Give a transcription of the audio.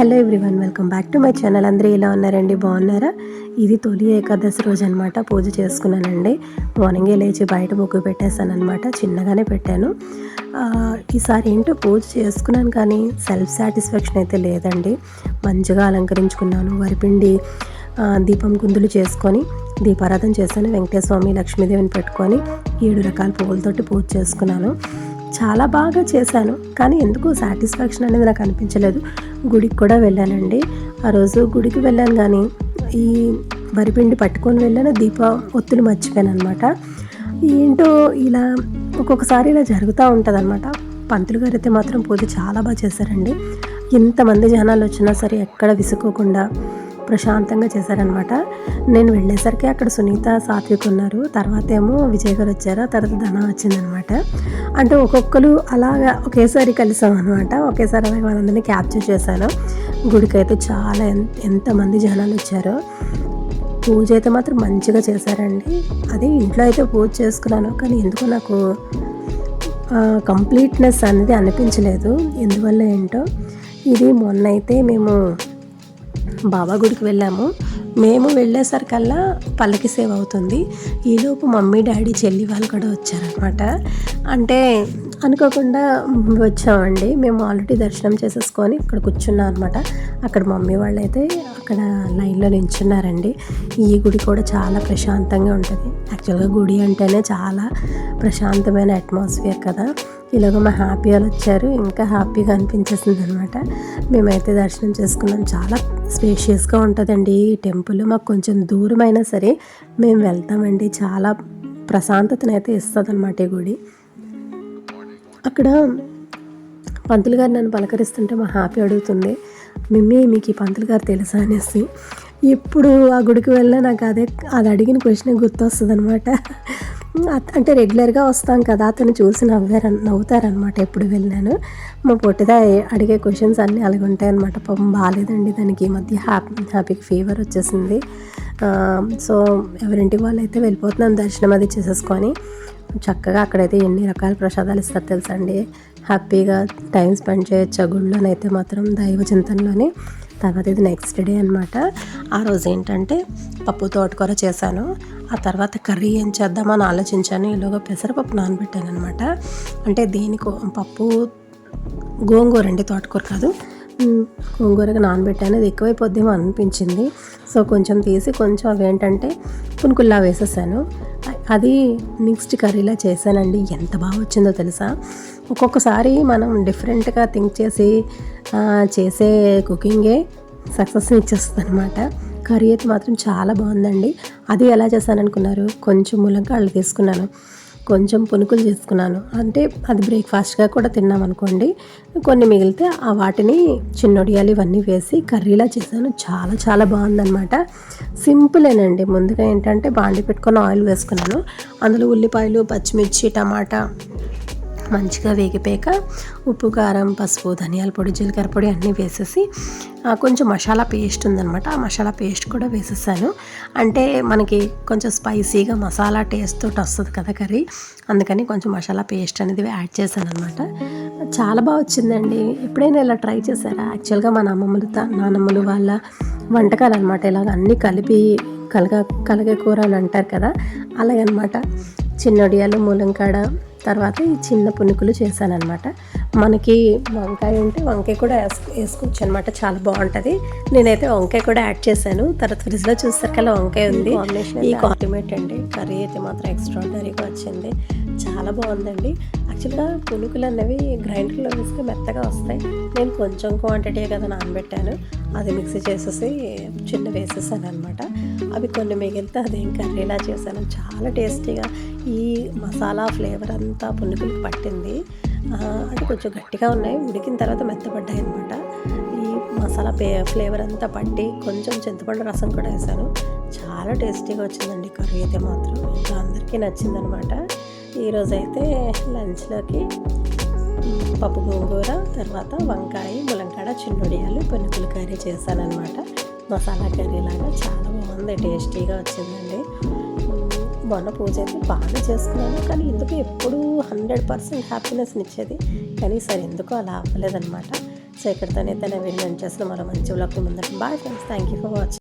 Hello everyone, welcome back to my channel. అందరూ ఎలా ఉన్నారండి? బాగున్నారా? ఇది తొలి ఏకాదశి రోజు అనమాట. పూజ చేసుకున్నానండి. మార్నింగే లేచి బయట ముగ్గు పెట్టేశాను అనమాట. చిన్నగానే పెట్టాను. ఈసారి ఏంటో పూజ చేసుకున్నాను కానీ సెల్ఫ్ సాటిస్ఫాక్షన్ అయితే లేదండి. మంచిగా అలంకరించుకున్నాను. వరిపిండి దీపం కుందులు చేసుకొని దీపారాధన చేశాను. వెంకటేశ్వర స్వామి, లక్ష్మీదేవిని పెట్టుకొని 7 రకాల పువ్వులతోటి పూజ చేసుకున్నాను. చాలా బాగా చేశాను కానీ ఎందుకు సాటిస్ఫాక్షన్ అనేది నాకు అనిపించలేదు. గుడికి కూడా వెళ్ళానండి. ఆ రోజు గుడికి వెళ్ళాను కానీ ఈ వరిపిండి పట్టుకొని వెళ్ళాను, ఒత్తులు మర్చిపోయాను అనమాట. ఏంటో ఇలా ఒక్కొక్కసారి ఇలా జరుగుతూ ఉంటుంది అనమాట. పంతులు గారు అయితే మాత్రం పూజ చాలా బాగా చేశారండి. ఇంతమంది జనాలు వచ్చినా సరే ఎక్కడ విసుక్కోకుండా ప్రశాంతంగా చేశారనమాట. నేను వెళ్ళేసరికి అక్కడ సునీత, సాత్విక్ ఉన్నారు. తర్వాత ఏమో విజయ్ గారు వచ్చారు. తర్వాత ధన వచ్చిందనమాట. అంటే ఒక్కొక్కరు అలాగా ఒకేసారి కలిసాం అనమాట. ఒకేసారి అలాగే వాళ్ళందరినీ క్యాప్చర్ చేశాను. గుడికైతే చాలా ఎంతమంది జనాలు వచ్చారో. పూజ అయితే మాత్రం మంచిగా చేశారండి. అది ఇంట్లో అయితే పూజ చేసుకున్నాను కానీ ఎందుకో నాకు కంప్లీట్నెస్ అనేది అనిపించలేదు. ఎందువల్ల ఏంటో. ఇది మొన్న అయితే మేము బాబా గుడికి వెళ్ళాము. మేము వెళ్ళేసరికల్లా పల్లకి సేవ అవుతుంది. ఈలోపు మమ్మీ, డాడీ, చెల్లి వాళ్ళు కూడా వచ్చారనమాట. అంటే అనుకోకుండా వచ్చామండి. మేము ఆల్రెడీ దర్శనం చేసేసుకొని అక్కడ కూర్చున్నాం అనమాట. అక్కడ మమ్మీ వాళ్ళు అయితే అక్కడ లైన్లో నించున్నారండి. ఈ గుడి కూడా చాలా ప్రశాంతంగా ఉంటుంది. యాక్చువల్గా గుడి అంటేనే చాలా ప్రశాంతమైన అట్మాస్ఫియర్ కదా. ఇలాగ మా హ్యాపీ వాళ్ళు వచ్చారు, ఇంకా హ్యాపీగా అనిపించేసింది అనమాట. మేమైతే దర్శనం చేసుకున్నాం. చాలా స్పేషియస్గా ఉంటుందండి ఈ టెంపుల్. మాకు కొంచెం దూరం అయినా సరే మేము వెళ్తామండి. చాలా ప్రశాంతతను అయితే ఇస్తుంది అనమాట ఈ గుడి. అక్కడ పంతులు గారు నన్ను పలకరిస్తుంటే మా హ్యాపీ అడుగుతుంది, మిమ్మీ మీకు ఈ పంతులు గారు తెలుసా అనేసి. ఎప్పుడు ఆ గుడికి వెళ్ళినా నాకు అది అడిగిన క్వశ్చన్ గుర్తొస్తుంది అనమాట. అంటే రెగ్యులర్గా వస్తాం కదా, అతను చూసి నవ్వుతారనమాట ఎప్పుడు వెళ్ళాను. మా పొట్టిదా అడిగే క్వశ్చన్స్ అన్నీ అలాగ ఉంటాయి అనమాట. పాపం బాగాలేదండి దానికి. ఈ మధ్య హ్యాపీకి ఫీవర్ వచ్చేసింది. సో ఎవరింటికి వాళ్ళు అయితే వెళ్ళిపోతున్నాం దర్శనం అది చేసేసుకొని. చక్కగా అక్కడైతే ఎన్ని రకాల ప్రసాదాలు ఇస్తారు తెలుసా అండి. హ్యాపీగా టైం స్పెండ్ చేయొచ్చు ఆ గుళ్ళోనైతే మాత్రం, దైవ చింతనలోనే. తర్వాత ఇది నెక్స్ట్ డే అనమాట. ఆ రోజు ఏంటంటే పప్పు తోటకూర చేశాను. ఆ తర్వాత కర్రీ ఏం చేద్దామని ఆలోచించాను. ఈలోగా పెసరపప్పు నానబెట్టాను అనమాట. అంటే దేనికో పప్పు గోంగూర అండి, తోటకూర కాదు. గోంగూరగా నానబెట్టాను. అది ఎక్కువైపోద్దేమో అనిపించింది. సో కొంచెం తీసి కొంచెం అవి ఏంటంటే పునుకుల్లా వేసేసాను. అది మిక్స్డ్ కర్రీలా చేశానండి. ఎంత బాగా వచ్చిందో తెలుసా. ఒక్కొక్కసారి మనం డిఫరెంట్గా థింక్ చేసి చేసే కుకింగే సక్సెస్ని ఇచ్చేస్తుంది అనమాట. కర్రీ అయితే మాత్రం చాలా బాగుందండి. అది ఎలా చేశాను అనుకున్నారు? కొంచెం ములంకాయలు తీసుకున్నాను, కొంచెం పునుకులు చేసుకున్నాను. అంటే అది బ్రేక్ఫాస్ట్గా కూడా తిన్నాం అనుకోండి. కొన్ని మిగిలితే ఆ వాటిని చిన్నొడియాలు ఇవన్నీ వేసి కర్రీలా చేశాను. చాలా చాలా బాగుందన్నమాట. సింపులేనండి. ముందుగా ఏంటంటే బాండి పెట్టుకొని ఆయిల్ వేసుకున్నాను. అందులో ఉల్లిపాయలు, పచ్చిమిర్చి, టమాటా మంచిగా వేగిపోయాక ఉప్పు, కారం, పసుపు, ధనియాల పొడి, జీలకర్ర పొడి అన్నీ వేసేసి కొంచెం మసాలా పేస్ట్ ఉందనమాట. ఆ మసాలా పేస్ట్ కూడా వేసేసాను. అంటే మనకి కొంచెం స్పైసీగా మసాలా టేస్ట్ తోటి వస్తుంది కదా కర్రీ, అందుకని కొంచెం మసాలా పేస్ట్ అనేది యాడ్ చేశాను అనమాట. చాలా బాగా వచ్చిందండి. ఎప్పుడైనా ఇలా ట్రై చేశారా? యాక్చువల్గా మా నానమ్మలు వాళ్ళ వంటకాలు అనమాట. ఇలాగ అన్నీ కలిపి కలగ కూర అని అంటారు కదా, అలాగనమాట. చిన్నొడియాలు, ములంకాడ, తర్వాత ఈ చిన్న పునుకులు చేశానమాట. మనకి వంకాయ ఉంటే వంకాయ కూడా వేసుకోవచ్చు అనమాట. చాలా బాగుంటుంది. నేనైతే వంకాయ కూడా యాడ్ చేశాను. తర్వాత ఫ్రిడ్జ్లో చూసేసరికల్లా వంకాయ ఉంది. ఈ కాంప్లిమెంట్ అండి. కర్రీ అయితే మాత్రం ఎక్స్ట్రాడినరీగా వచ్చింది. చాలా బాగుందండి. యాక్చువల్గా పునుకులు అనేవి గ్రైండర్లో వేస్తే మెత్తగా వస్తాయి. నేను కొంచెం క్వాంటిటీ కదా నానబెట్టాను. అది మిక్సీ చేసేసి చిన్న వేసేసాను అనమాట. అవి కొన్ని మిగిలితే అదేం కర్రీలా చేశాను. చాలా టేస్టీగా ఈ మసాలా ఫ్లేవర్ అంతా పునుకులకి పట్టింది. అంటే కొంచెం గట్టిగా ఉన్నాయి, ఉడికిన తర్వాత మెత్తపడ్డాయి అనమాట. ఈ మసాలా ఫ్లేవర్ అంతా పట్టి కొంచెం చింతపండు రసం కూడా వేసాను. చాలా టేస్టీగా వచ్చిందండి కర్రీ అయితే మాత్రం. ఇంకా అందరికీ నచ్చిందనమాట. ఈరోజైతే లంచ్లోకి పప్పు గోంగూర, తర్వాత వంకాయ, ములంకాడ, చిన్నొడియాలు, పునుకుల కర్రీ చేశానమాట. మసాలా కర్రీ లాగా చాలా బాగుంది, టేస్టీగా వచ్చిందండి. మొన్న పూజ అయితే బాగా చేసుకున్నాను కానీ ఎందుకు ఎప్పుడూ 100% హ్యాపీనెస్ని ఇచ్చేది కానీ సరే ఎందుకో అలా అవ్వలేదన్నమాట. సో ఇక్కడితోనైతే నా వీడియో ఎండ్ చేస్తున్నాం. మరో మంచి వ్లాగ్ ముందు. Bye friends, thank you for watching.